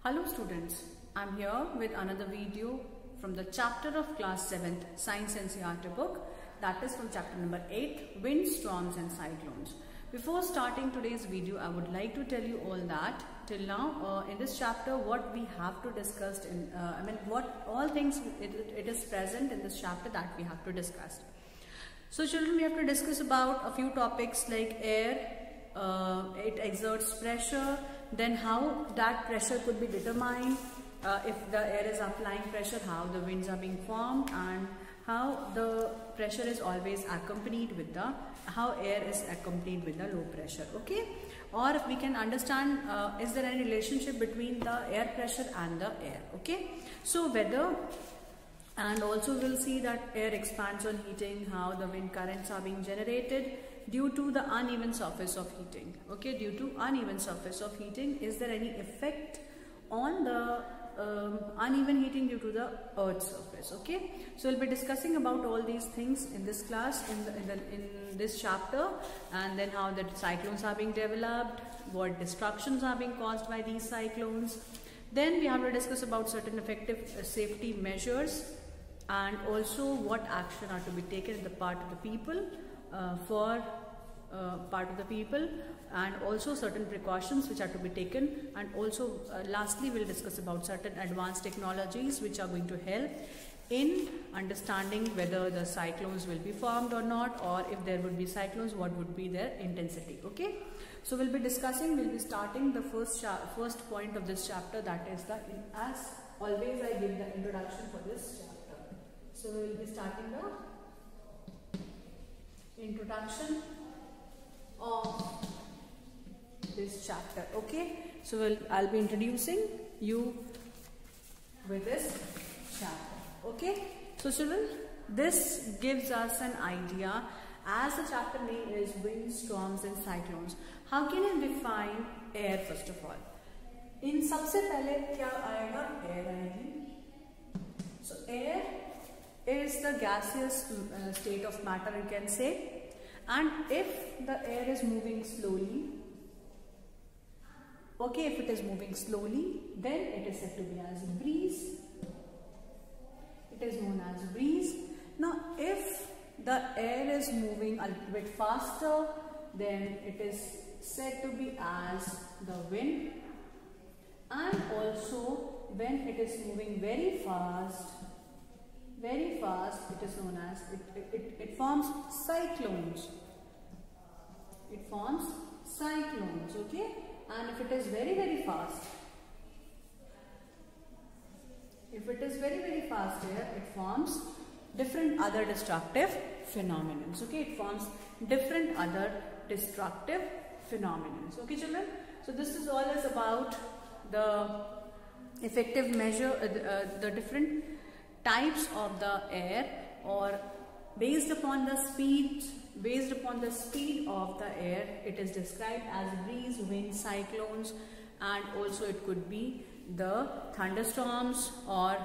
Hello students, I'm here with another video from the chapter of class 7th Science NCERT book, that is from chapter number 8, Winds, Storms and Cyclones. Before starting today's video, I would like to tell you all that till now in this chapter what we have to discuss what all things it is present in this chapter that we have to discuss. So children, we have to discuss about a few topics like air, it exerts pressure, then how that pressure could be determined, if the air is applying pressure, how the winds are being formed, and how the pressure is always accompanied with the, how air is accompanied with the low pressure, okay? Or if we can understand, is there any relationship between the air pressure and the air, okay? So weather, and also we'll see that air expands on heating, how the wind currents are being generated due to the uneven surface of heating, okay? Due to uneven surface of heating, is there any effect on the uneven heating due to the earth's surface, okay? So we'll be discussing about all these things in this class, in this chapter, and then how the cyclones are being developed, what destructions are being caused by these cyclones. Then we have to discuss about certain effective safety measures, and also what action are to be taken in the part of the people and also certain precautions which are to be taken, and also lastly we'll discuss about certain advanced technologies which are going to help in understanding whether the cyclones will be formed or not, or if there would be cyclones, what would be their intensity, okay? So we'll be starting the first point of this chapter, that is as always I give the introduction for this chapter. So we will be starting the introduction of this chapter, okay? So I'll be introducing you with this chapter, okay? So children, this gives us an idea, as the chapter name is Winds, Storms and Cyclones. How can you define air first of all? In सबसे पहले क्या आएगा? Air आएगी. So air is the gaseous state of matter, you can say, and if the air is moving slowly, okay, if it is moving slowly, then it is said to be as breeze. It is known as breeze. Now if the air is moving a little bit faster, then it is said to be as the wind, and also when it is moving very fast, it is known as, it forms cyclones. It forms cyclones, okay? And if it is very fast, here, it forms different other destructive phenomena, okay? It forms different other destructive phenomena, okay children? So this is all is about the effective measure, the different types of the air, or based upon the speed of the air, it is described as breeze, wind, cyclones, and also it could be the thunderstorms or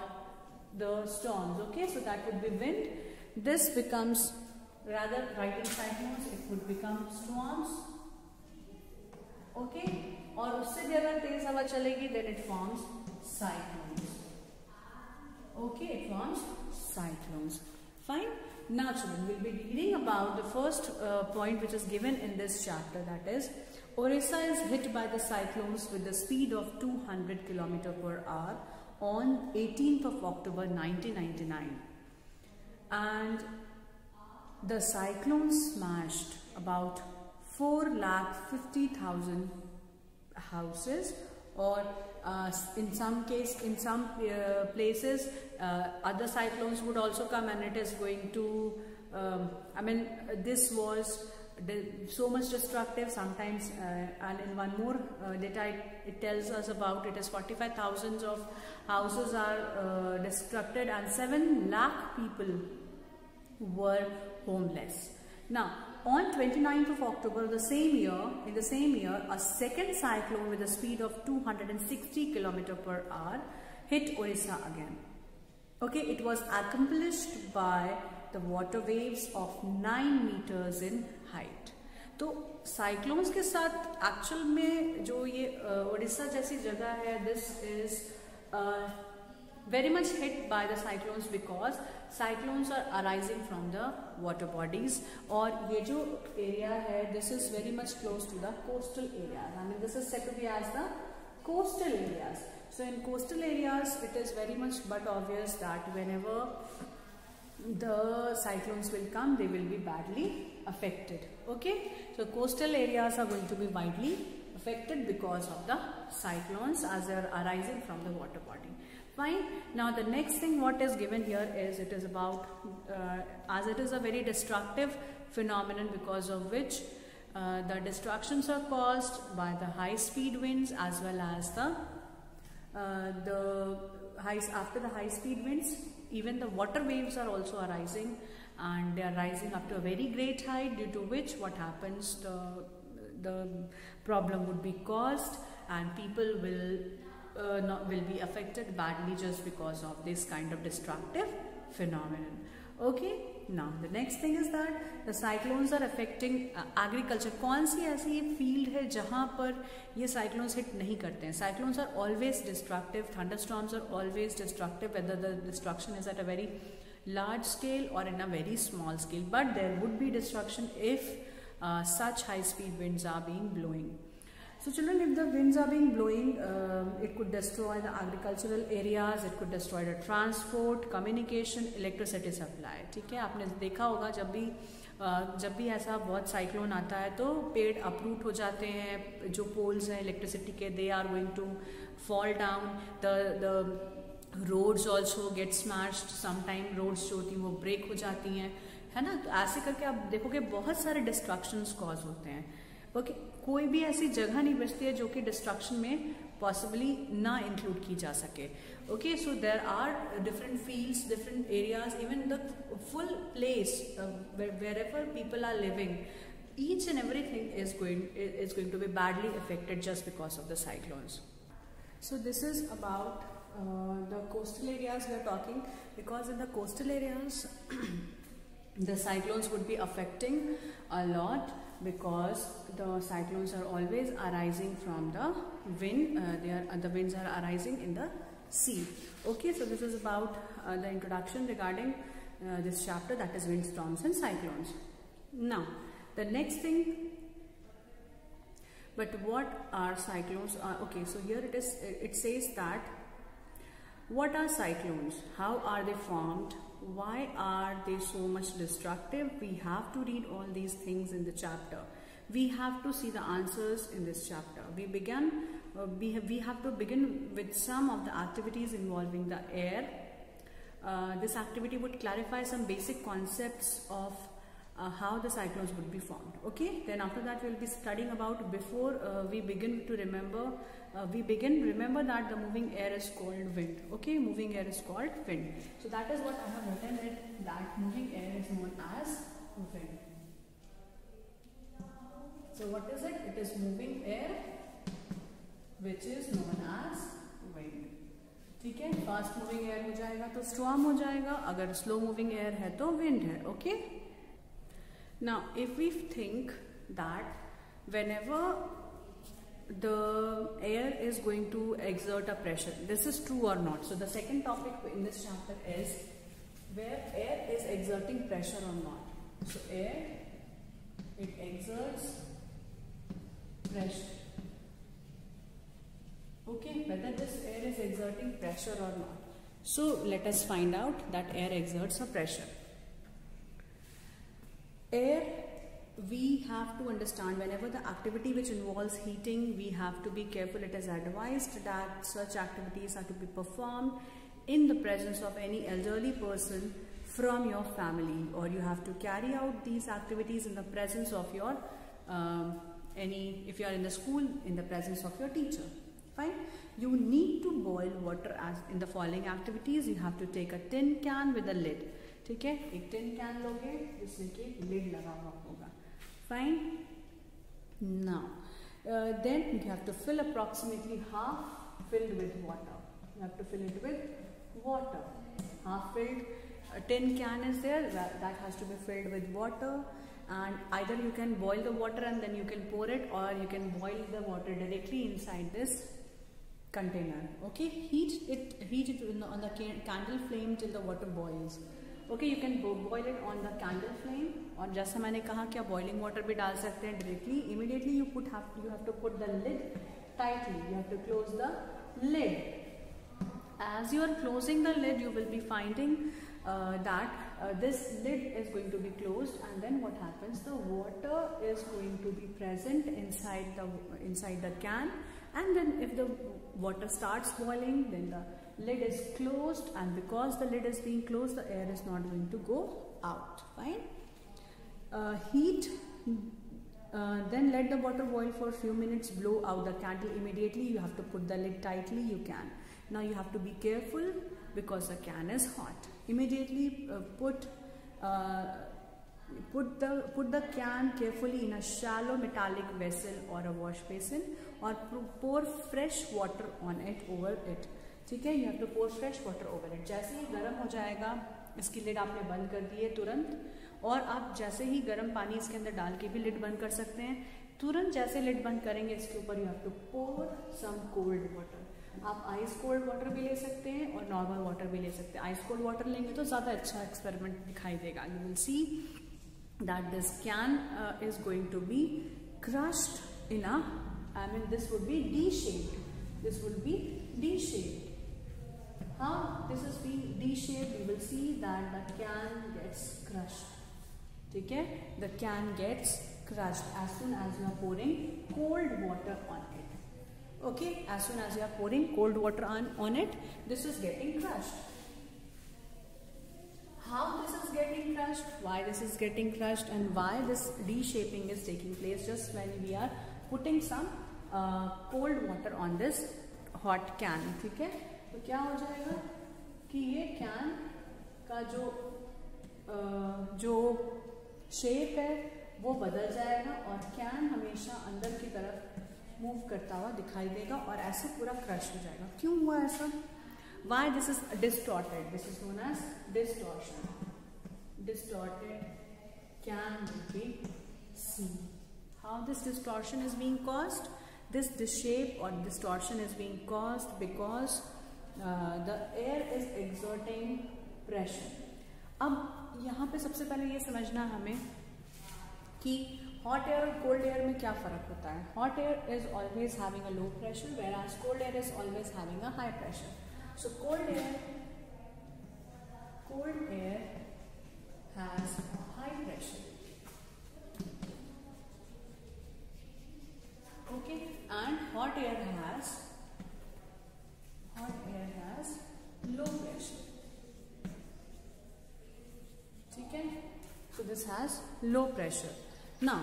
the storms, okay? So that would be wind. This becomes, rather writing cyclones, it would become storms, okay? और उससे भी अगर तेज हवा चलेगी, then it forms cyclones. Okay, it forms cyclones. Fine. Now children, we'll be reading about the first point which is given in this chapter, that is, Orissa is hit by the cyclones with the speed of 200 km per hour on 18th of October 1999. And the cyclone smashed about 4,50,000 houses, or in some places other cyclones would also come, and it is going to this was so much destructive sometimes, and in one more data it tells us about, it is 45,000 of houses are destructed, and 7 lakh people were homeless. Now on 29th of October in the same year, a second cyclone with a speed of 260 km per hour hit Orissa again. Okay, it was accomplished by the water waves of 9 meters in height. तो cyclones के साथ actual में जो ये उड़ीसा जैसी जगह है, this is very much hit by the cyclones because cyclones are arising from the water bodies. और ये जो area है, this is very much close to the coastal areas. I mean, this is said to be as the coastal areas. So in coastal areas, it is very much but obvious that whenever the cyclones will come, they will be badly affected. Okay, so coastal areas are going to be widely affected because of the cyclones as they are arising from the water body. Fine. Now the next thing what is given here is, it is about as it is a very destructive phenomenon because of which the destructions are caused by the high speed winds as well as after the high speed winds, even the water waves are also arising, and they are rising up to a very great height, due to which what happens, the problem would be caused and people will be affected badly just because of this kind of destructive phenomenon. Okay, now the next thing is that the cyclones are affecting agriculture. कौन सी ऐसी field है जहाँ पर ये cyclones hit नहीं करते हैं? Cyclones are always destructive. Thunderstorms are always destructive, whether the destruction is at a very large scale or in a very small scale. But there would be destruction if such high speed winds are being blowing. So children, if the winds are being blowing, it could destroy the agricultural areas, it could destroy the transport, communication, electricity supply. ठीक है, आपने देखा होगा जब भी ऐसा बहुत cyclone आता है तो पेड़ अपरूट हो जाते हैं, जो पोल्स हैं इलेक्ट्रिसिटी के, they are going to fall down, the roads also get smashed, sometime roads जो होती हैं वो ब्रेक हो जाती हैं, है ना. तो ऐसे करके आप देखोगे बहुत सारे डिस्ट्रक्शंस कॉज होते हैं. ओके, कोई भी ऐसी जगह नहीं बचती है जो कि डिस्ट्रक्शन में पॉसिबली ना इंक्लूड की जा सके. Okay, so there are different fields, different areas, even the full place wherever people are living, each and everything is going to be badly affected just because of the cyclones. So this is about the coastal areas we are talking, because in the coastal areas the cyclones would be affecting a lot, because the cyclones are always arising from the wind. The winds are arising in the sea. Okay, so this is about the introduction regarding this chapter, that is windstorms and cyclones. Now the next thing, but what are cyclones? Okay, so here it says that what are cyclones, how are they formed, why are they so much destructive? We have to read all these things in the chapter. We have to see the answers in this chapter. We have to begin with some of the activities involving the air. This activity would clarify some basic concepts of how the cyclones would be formed. Okay, then after that we will be studying about, before we begin to remember, remember that the moving air is called wind. Okay, moving air is called wind. So that is what I have written it, that moving air is known as wind. So what is it? It is moving air which is known as wind. ठीक है, fast moving air हो जाएगा तो storm हो जाएगा, अगर slow moving air है तो विंड है. Okay, now if we think that whenever the air is going to exert a pressure, this is true or not? So the second topic in this chapter is where air is exerting pressure or not. So air, it exerts pressure. Okay, whether this air is exerting pressure or not. So let us find out that air exerts a pressure. Air, we have to understand, whenever the activity which involves heating, we have to be careful. It is advised that such activities are to be performed in the presence of any elderly person from your family, or you have to carry out these activities in the presence of your if you are in the school, in the presence of your teacher. Fine. You need to boil water as in the following activities. You have to take a tin can with a lid. ठीक है, एक tin can लोगे जिसमें कि lid लगा हुआ होगा. Fine. Now, then you have to fill approximately half filled with water. You have to fill it with water. Half filled. A tin can is there that has to be filled with water. and either you can boil the water and then you can pour it, or you can boil the water directly inside this container. Okay, heat it on the candle flame till the water boils. Okay, you can boil it on the candle flame, और जैसा मैंने कहा कि आप boiling water भी डाल सकते हैं directly. Immediately you have to put the lid tightly. You have to close the lid. As you are closing the lid, you will be finding that this lid is going to be closed, and then what happens? The water is going to be present inside the can, and then if the water starts boiling, then the lid is closed, and because the lid is being closed, the air is not going to go out. Fine. Then let the water boil for a few minutes. Blow out the candle immediately. You have to put the lid tightly. You can. Now you have to be careful because the can is hot. Immediately put the can carefully in a shallow metallic vessel or a wash basin, or pour fresh water on it over it. ठीक है, you have to pour fresh water over it. जैसे ही गर्म हो जाएगा, इसकी lid आपने बंद कर दी है तुरंत, और आप जैसे ही गर्म पानी इसके अंदर डाल के भी लिड बंद कर सकते हैं. तुरंत जैसे लिड बंद करेंगे, इसके ऊपर you have to pour some cold water. आप आइस कोल्ड वाटर भी ले सकते हैं और नॉर्मल वाटर भी ले सकते हैं. आइस कोल्ड वाटर लेंगे तो ज़्यादा अच्छा एक्सपेरिमेंट दिखाई देगा. You will see that this can is going to be crushed in a, I mean this would be D-shaped. This would be D-shaped. How this is being D-shaped, you will see that the can gets crushed. ठीक है, the can gets crushed as soon as you are pouring cold water on it. Okay, as soon as you are pouring cold water on it, this is getting crushed. How this is getting crushed, why this is getting crushed, and why this reshaping is taking place just when we are putting some cold water on this hot can. ठीक है, तो क्या हो जाएगा कि ये can का जो शेप है वो बदल जाएगा, और कैन हमेशा अंदर की तरफ मूव करता हुआ दिखाई देगा और ऐसे पूरा क्रश हो जाएगा. क्यों हुआ ऐसा? Why this is distorted? This is known as distortion. Distorted can be seen. How this distortion is being caused? This shape or distortion is being caused because the air is exerting pressure. अब यहाँ पे सबसे पहले ये समझना हमें कि hot air और cold air में क्या फ़र्क होता है. Hot air is always having a low pressure, whereas cold air is always having a high pressure. So cold air has high pressure. Okay, and hot air has low pressure. ठीक है, so this has low pressure. Now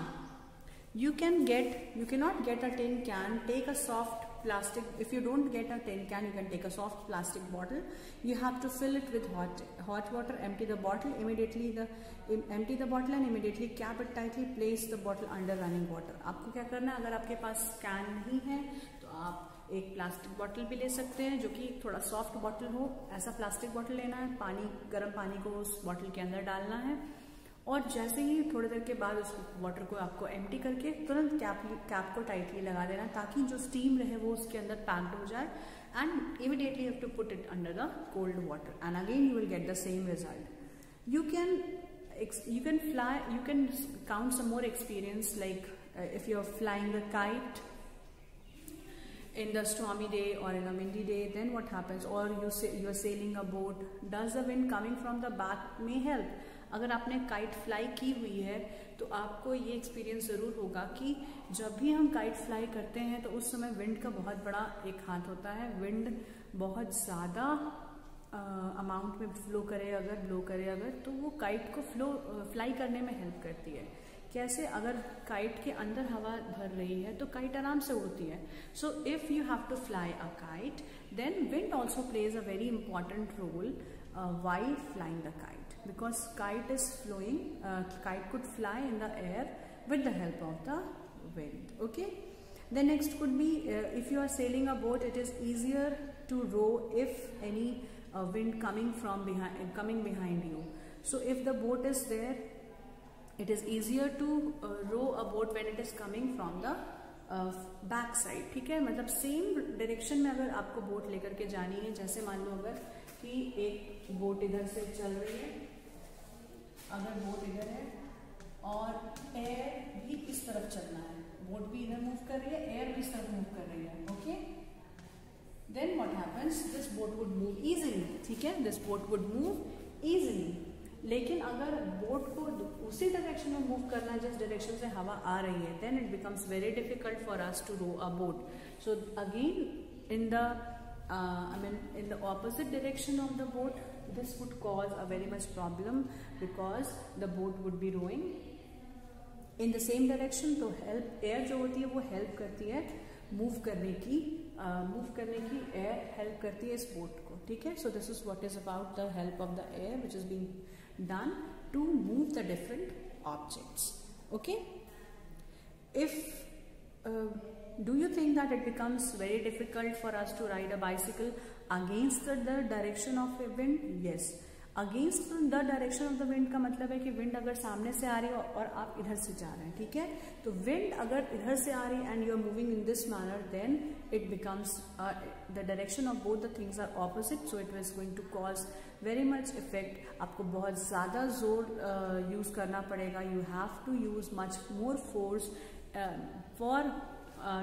you cannot get a tin can. Take a soft plastic. If you don't get a tin can, you can take a soft plastic bottle. You have to fill it with hot water. Empty the bottle empty the bottle and immediately cap it tightly. Place the bottle under running water. आपको क्या करना है, अगर आपके पास can नहीं है तो आप एक प्लास्टिक बॉटल भी ले सकते हैं जो कि थोड़ा सॉफ्ट बॉटल हो. ऐसा प्लास्टिक बॉटल लेना है, गर्म पानी को उस बॉटल के अंदर डालना है, और जैसे ही थोड़ी देर के बाद उस वाटर को आपको एम्प्टी करके तुरंत कैप को टाइटली लगा देना, ताकि जो स्टीम रहे वो उसके अंदर पैक्ड हो जाए. And immediately you have to put it under the cold water, and again you will get the same result. You can fly. You can count some more experience, like if you're flying a kite in the stormy day or in a windy day, then what happens? Or you're sailing a boat. Does the wind coming from the back may help? अगर आपने kite fly की हुई है तो आपको ये experience ज़रूर होगा कि जब भी हम काइट फ्लाई करते हैं तो उस समय विंड का बहुत बड़ा एक हाथ होता है. विंड बहुत ज़्यादा अमाउंट में ब्लो करे अगर तो वो काइट को फ्लाई करने में हेल्प करती है. कैसे? अगर काइट के अंदर हवा भर रही है तो काइट आराम से उड़ती है. So if you have to fly a kite, then wind also plays a very important role while flying the kite, because kite could fly in the air with the help of the wind. Okay, the next could be if you are sailing a boat, it is easier to row if any wind coming behind you. So if the boat is there it is easier to row a boat when it is coming from the back side, ठीक है। मतलब same direction में अगर आपको boat लेकर के जानी है, जैसे मान लो अगर कि एक बोट इधर से चल रही है, अगर बोट इधर है और एयर भी इस तरफ चलना है, बोट भी इधर मूव कर रही है, एयर भी इस तरफ मूव कर रही है, okay, then what happens, this boat would move easily, ठीक है, this boat would move easily. लेकिन अगर बोट को उसी डायरेक्शन में मूव करना है जिस डायरेक्शन से हवा आ रही है, then it becomes very difficult for us to row a boat. So again in the opposite direction of the boat, this would cause a very much problem because the boat would be rowing in the same direction. तो help, air जो होती है वो help करती है move करने की air help करती है इस बोट को, ठीक है। So this is what is about the help of the air which is being done to move the different objects, okay. If do you think that it becomes very difficult for us to ride a bicycle against the direction of a wind? Yes, against the direction of the wind का मतलब है कि wind अगर सामने से आ रही है और आप इधर से जा रहे हैं, ठीक है, तो wind अगर इधर से आ रही है and you are moving in this manner, then it becomes the direction of both the things are opposite, so it is going to cause very much effect. आपको बहुत ज़्यादा जोर यूज़ करना पड़ेगा, you have to use much more force for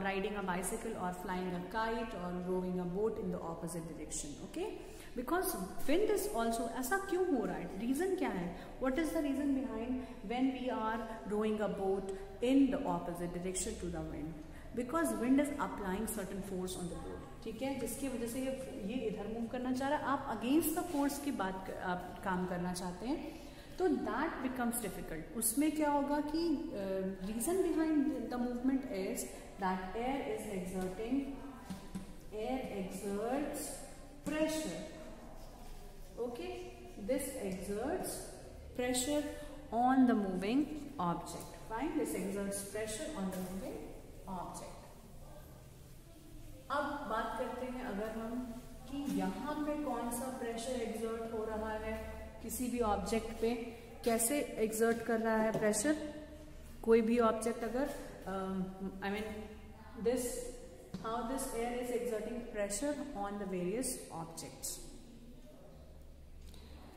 riding a bicycle or flying a kite or rowing a boat in the opposite direction, okay. Because wind is also, ऐसा क्यों हो रहा है, रीजन क्या है, what is the reason behind when we are rowing a boat in the opposite direction to the wind? Because wind is applying certain force on the boat, ठीक है, जिसकी वजह से ये इधर मूव करना चाह रहा है, आप अगेंस्ट द फोर्स की बात आप काम करना चाहते हैं, तो दैट बिकम्स डिफिकल्ट। उसमें क्या होगा कि reason behind the movement is that air exerts pressure, okay, this exerts pressure on the moving object, fine, this exerts pressure on the moving object। अब बात करते हैं अगर हम कि यहाँ पे कौन सा प्रेशर एक्सर्ट हो रहा है किसी भी ऑब्जेक्ट पे, कैसे एक्सर्ट कर रहा है प्रेशर कोई भी ऑब्जेक्ट, अगर this how this air is exerting pressure on the various objects.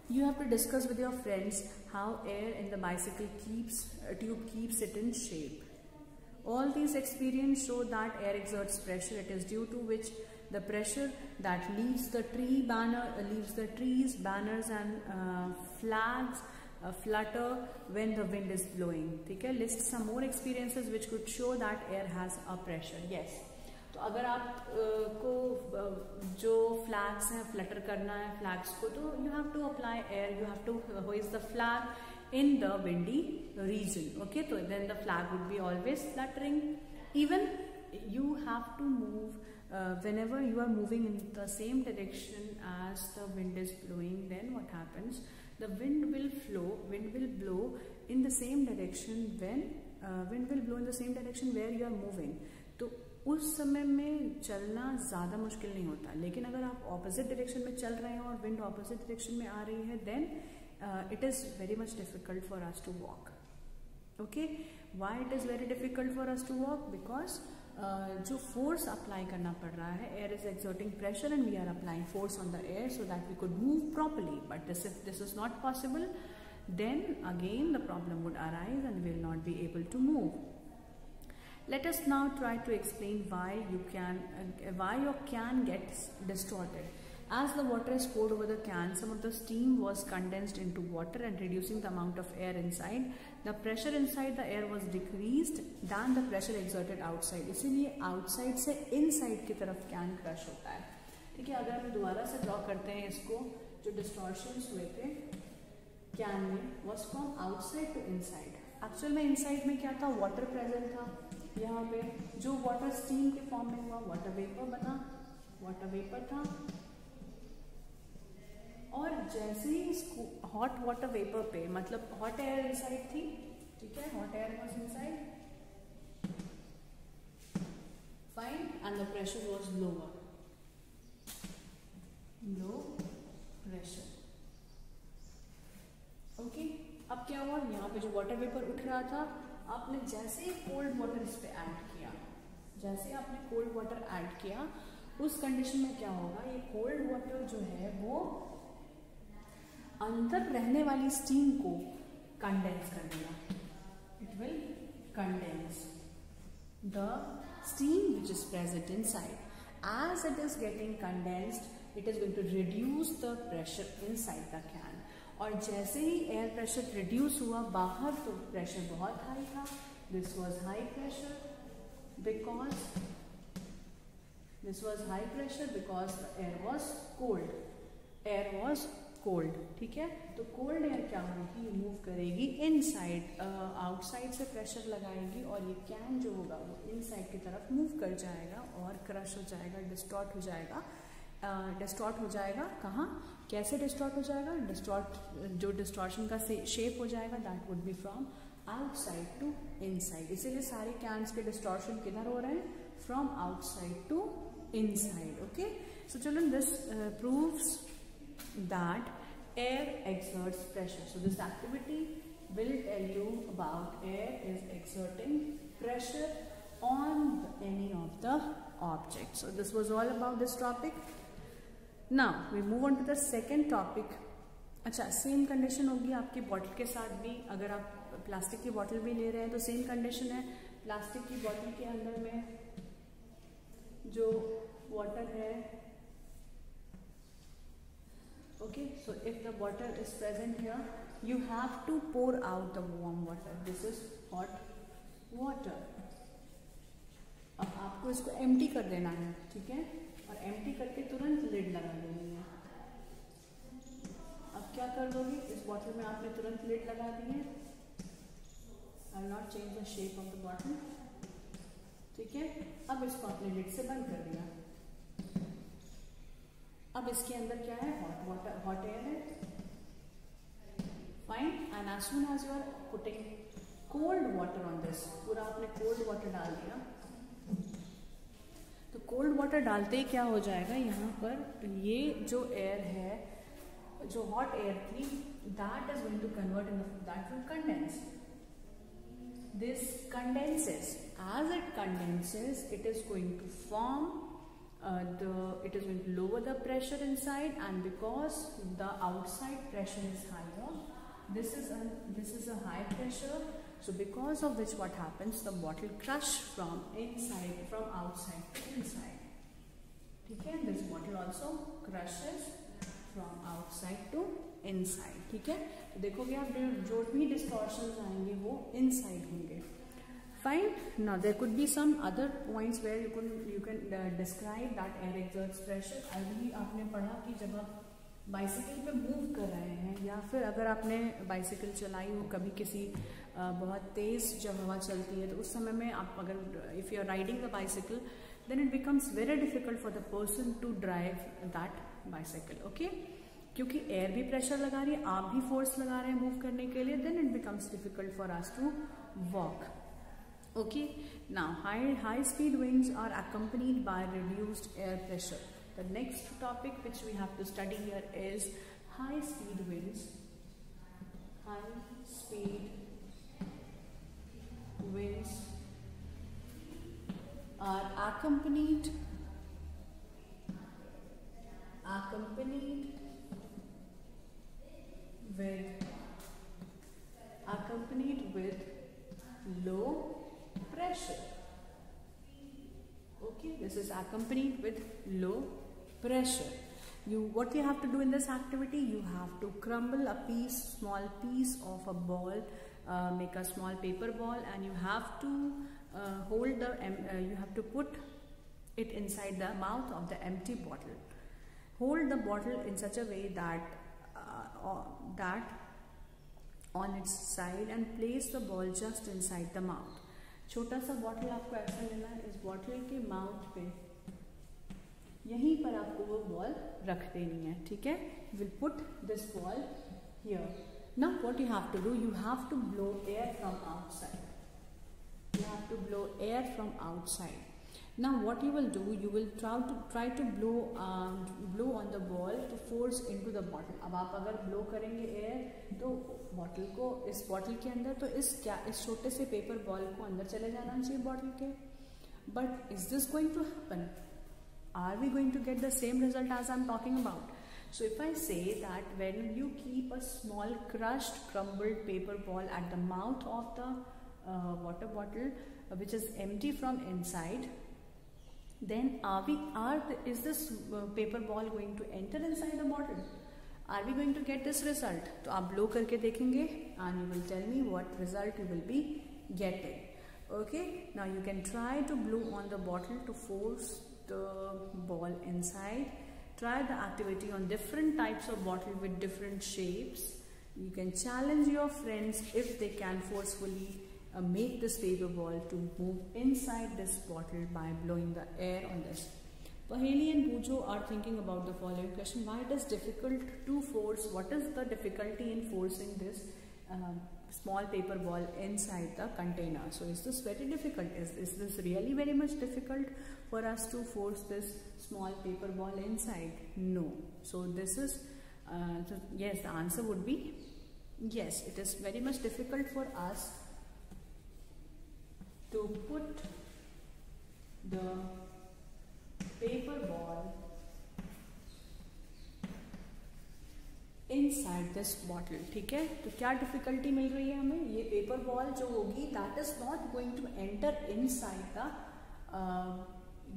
You have to discuss with your friends how air in the bicycle tube keeps it in shape. All these experiments show that air exerts pressure. It is due to which the pressure that leaves the trees, banners and flags flutter when the wind is blowing. ठीक है, list some more experiences which could show that air has a pressure. Yes. तो अगर आप को जो flags हैं Flutter करना है फ्लैग्स को, तो you have to apply air, you have to hoist the flag in the windy region, okay, तो then the flag would be always fluttering. Even you have to move whenever you are moving in the same direction as the wind is blowing, then what happens, the wind will blow in the same direction when where you are moving, तो उस समय में चलना ज़्यादा मुश्किल नहीं होता। लेकिन अगर आप ऑपोजिट डायरेक्शन में चल रहे हैं और विंड ऑपोजिट डायरेक्शन में आ रही है, then it is very much difficult for us to walk, okay. Why it is very difficult for us to walk, because जो फोर्स अप्लाई करना पड़ रहा है, air is exerting pressure and we are applying force on the air so that we could move properly, but this is not possible, then again the problem would arise and will not be able to move. Let us now try to explain why your can gets distorted. As the water is poured over the can, some of the steam was condensed into water and reducing the amount of air inside. The pressure inside the air was decreased than the pressure exerted outside. इसीलिए outside से inside की तरफ can crush होता है, ठीक है। अगर हम दोबारा से ड्रॉ करते हैं इसको, जो distortions हुए थे can में was from outside to inside. Actual में inside में क्या था, water present था, यहाँ पे जो वाटर स्टीम के फॉर्म में हुआ वाटर वेपर बना, वाटर वेपर था, और जैसे ही इसको हॉट वाटर वेपर पे, मतलब हॉट एयर इनसाइड थी, ठीक है, hot air was inside, fine, and the pressure was lower, low pressure, okay. अब क्या हुआ, हुआ, यहाँ पे जो वाटर वेपर उठ रहा था, आपने जैसे ही कोल्ड वाटर इस पे ऐड किया, जैसे आपने कोल्ड वाटर ऐड किया, उस कंडीशन में क्या होगा, ये कोल्ड वाटर जो है वो अंदर रहने वाली स्टीम को कंडेंस कर देगा. It will condense the steam which is present inside. As it is getting condensed, it is going to reduce the pressure inside the can. और जैसे ही एयर प्रेशर रिड्यूस हुआ बाहर, तो प्रेशर बहुत हाई था. This was high pressure because the air was cold. Air was cold. ठीक है, तो कोल्ड एयर क्या होगी, मूव करेगी इनसाइड, आउटसाइड से प्रेशर लगाएगी और ये कैन जो होगा वो इनसाइड की तरफ मूव कर जाएगा और क्रश हो जाएगा, डिस्टॉर्ट हो जाएगा. डिस्टॉर्ट हो जाएगा कहाँ, कैसे डिस्टॉर्ट हो जाएगा, जो डिस्टॉर्शन का शेप हो जाएगा that would be from outside to inside. इसीलिए सारे कैन्स के डिस्टॉर्शन किधर हो रहे हैं, from outside to inside. Okay, so children, this proves that air exerts pressure. So this activity will tell you about air is exerting pressure on any of the objects. So this was all about this topic. Now we move on to the second topic. अच्छा, same condition होगी आपकी bottle के साथ भी. अगर आप plastic की bottle भी ले रहे हैं तो सेम कंडीशन है. प्लास्टिक की बॉटल के अंदर में जो वाटर है, okay, so if the water is present here, you have to pour out the warm water. This is hot water. अब आपको इसको एम्प्टी कर देना है. ठीक है, और एम्प्टी करके तुरंत लिड लगा देनी है. अब क्या कर दोगे, इस बॉटल में आपने तुरंत लिड लगा दी है. I will not change the shape of the bottle. ठीक है, अब इसको आपने लिड से बंद कर दिया. अब इसके अंदर क्या है, हॉट वाटर, हॉट एयर है. Fine. And as soon as you are putting cold water on this, पूरा आपने कोल्ड वाटर डाल दिया, तो कोल्ड वाटर डालते ही क्या हो जाएगा, यहाँ पर ये जो एयर है, जो हॉट एयर थी, that is going to convert in that will condense. This condenses. As it condenses, it is going to form it is going to lower the pressure inside, and because the outside pressure is higher, this is a high pressure, so because of which what happens, the bottle crush from outside to inside. Okay, this bottle also crushes from outside to inside. ठीक है, तो देखोगे आप जो भी distortions आएंगे वो inside होंगे. Fine. Now there could be some other points where you can describe that air exerts pressure. अभी आपने पढ़ा कि जब आप बाइसिकल पे मूव कर रहे हैं, या फिर अगर आपने बाइसिकल चलाई हो कभी, किसी बहुत तेज जब हवा चलती है, तो उस समय में आप अगर if you are riding the bicycle, then it becomes very difficult for the person to drive that bicycle. Okay, क्योंकि एयर भी प्रेशर लगा रही है, आप भी फोर्स लगा रहे हैं मूव करने के लिए, then it becomes difficult for us to walk. Okay, now high speed winds are accompanied by reduced air pressure. The next topic which we have to study here is high speed winds. High speed winds are accompanied with low pressure. Okay, this is accompanied with low pressure. What you have to do in this activity, you have to crumble a small piece of a ball, make a small paper ball, and you have to you have to put it inside the mouth of the empty bottle. Hold the bottle in such a way that on its side and place the ball just inside the mouth. छोटा सा bottle आपको ऐसा लेना है, इस bottle के mouth पे यहीं पर आपको वो बॉल रख देनी है. ठीक है, will put this ball here. Now what you have to do, you have to blow air from outside. You have to blow air from outside. Now what you will do, you will try to blow on the ball to force into the bottle. अब आप अगर blow करेंगे air तो bottle को, इस bottle के अंदर, तो इस छोटे से paper ball को अंदर चले जाना चाहिए bottle के. But is this going to happen? Are we going to get the same result as I'm talking about? So if I say that when you keep a small crushed crumbled paper ball at the mouth of the water bottle which is empty from inside, then is this paper ball going to enter inside the bottle? Are we going to get this result? तो आप blow करके देखेंगे and you will tell me what result you will be getting. Okay, now you can try to blow on the bottle to force the ball inside. Try the activity on different types of bottle with different shapes. You can challenge your friends if they can forcefully make this paper ball to move inside this bottle by blowing the air on this. Paheli and Pujo are thinking about the following question: why it is difficult to force? What is the difficulty in forcing this small paper ball inside the container? So is this very difficult? Is this really very much difficult for us to force this small paper ball inside? No. So this is yes, the answer would be yes, it is very much difficult for us to put the paper ball inside this bottle. ठीक है, तो क्या difficulty मिल रही है हमें? ये paper ball जो होगी that is not going to enter inside the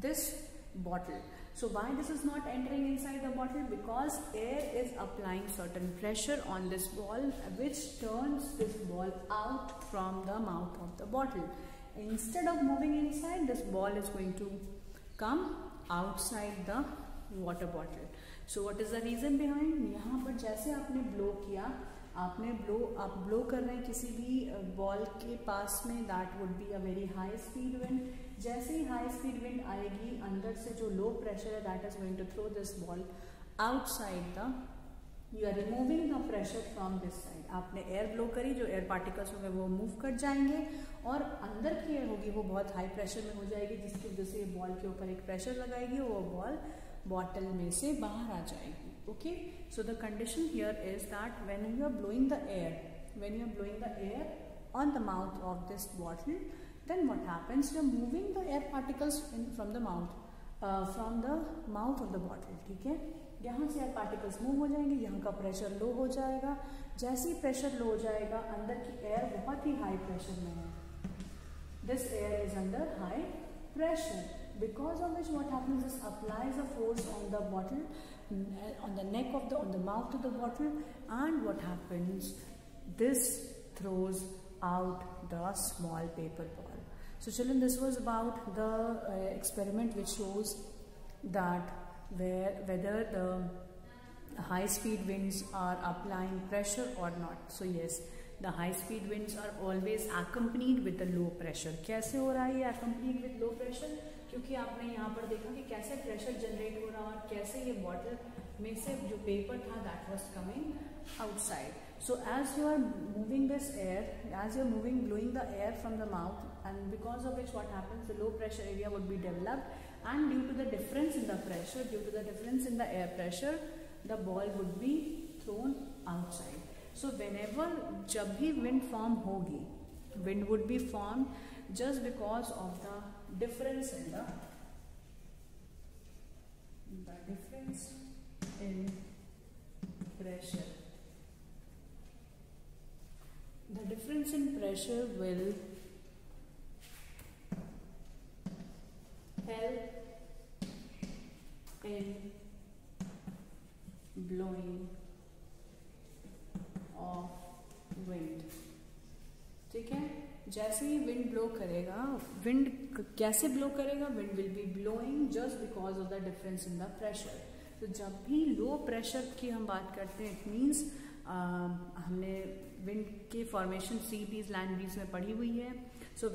this bottle. So why this is not entering inside the bottle? Because air is applying certain pressure on this ball which turns this ball out from the mouth of the bottle. Instead of moving inside, this ball is going to come outside the water bottle. So what is the reason behind? यहाँ पर जैसे आपने blow किया, आप blow कर रहे हैं किसी भी ball के पास में, that would be a very high speed wind. जैसे ही high speed wind आएगी, अंदर से जो low pressure है, that is going to throw this ball outside the. You are removing the pressure from this side. आपने air blow करी, जो air particles होंगे वो move कर जाएंगे और अंदर की air होगी वो बहुत high pressure में हो जाएगी, जिसकी वजह से ball के ऊपर एक pressure लगाएगी, वो ball bottle में से बाहर आ जाएगी. Okay, so the condition here is that when you are blowing the air on the mouth of this bottle, then what happens? You are moving the air particles from the mouth of the bottle. ठीक है, यहाँ से air particles move हो जाएंगे, यहाँ का pressure low हो जाएगा. जैसे ही प्रेशर लो हो जाएगा, अंदर की एयर बहुत ही हाई प्रेशर में है. This air is under high pressure, because of which what happens is applies a force on the bottle, on the neck of on the mouth of the bottle, and what happens? This throws out the small paper ball. So children, this was about the experiment which shows that whether the high speed winds are applying pressure or not. So yes, the high speed winds are always accompanied with the low pressure. कैसे हो रहा है ये accompanied with low pressure? क्योंकि आपने यहाँ पर देखा कि कैसे प्रेशर जनरेट हो रहा और कैसे ये बॉटल में से जो पेपर था that was coming outside. So as you are moving this air, as you are blowing the air from the mouth, and because of which what happens, the low pressure area would be developed, and due to the difference in the pressure, due to the difference in the air pressure, the ball would be thrown outside. So whenever जब भी wind form होगी, wind would be formed just because of the difference in the difference in pressure. The difference in pressure will help in blowing of wind. ठीक है, जैसे ही wind blow करेगा, wind कैसे blow करेगा? Wind will be blowing just because of the difference in the pressure. तो जब भी low pressure की हम बात करते हैं, इट मीन्स हमने विंड के formation sea breeze land breeze में पढ़ी हुई है. सो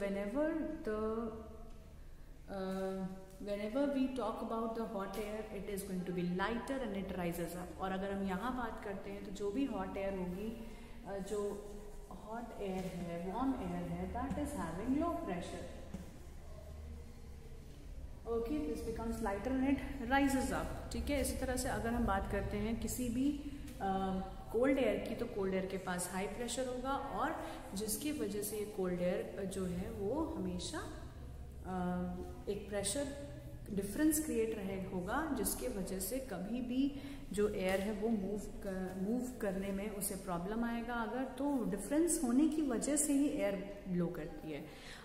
whenever we talk about the hot air, it is going to be lighter and it rises up. और अगर हम यहाँ बात करते हैं तो जो भी hot air होगी, जो hot air है, warm air है, that is having low pressure. Okay, this becomes lighter and it rises up. ठीक है, इसी तरह से अगर हम बात करते हैं किसी भी कोल्ड एयर की, तो कोल्ड एयर के पास हाई प्रेशर होगा और जिसकी वजह से ये कोल्ड एयर जो है वो हमेशा एक प्रेशर डिफरेंस क्रिएट होगा, जिसके वजह से कभी भी जो एयर है वो मूव करने में उसे प्रॉब्लम आएगा। अगर तो डिफरेंस होने की वजह से ही एयर ब्लो करती है।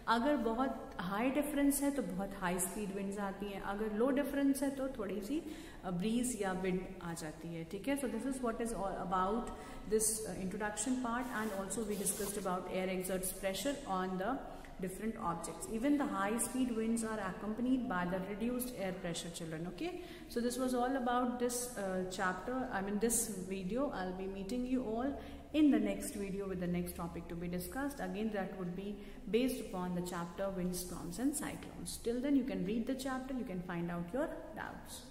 अगर बहुत हाई डिफरेंस है तो बहुत हाई स्पीड विंड्स आती हैं, अगर लो डिफरेंस है तो थोड़ी सी ब्रीज या विंड आ जाती है। ठीक है, so this is what is all about this introduction part, and also we discussed about air exerts pressure on the different objects. Even the high speed winds are accompanied by the reduced air pressure, children. Okay, so this was all about this chapter, this video. I'll be meeting you all in the next video with the next topic to be discussed. Again, that would be based upon the chapter windstorms and cyclones. Till then, you can read the chapter, you can find out your doubts.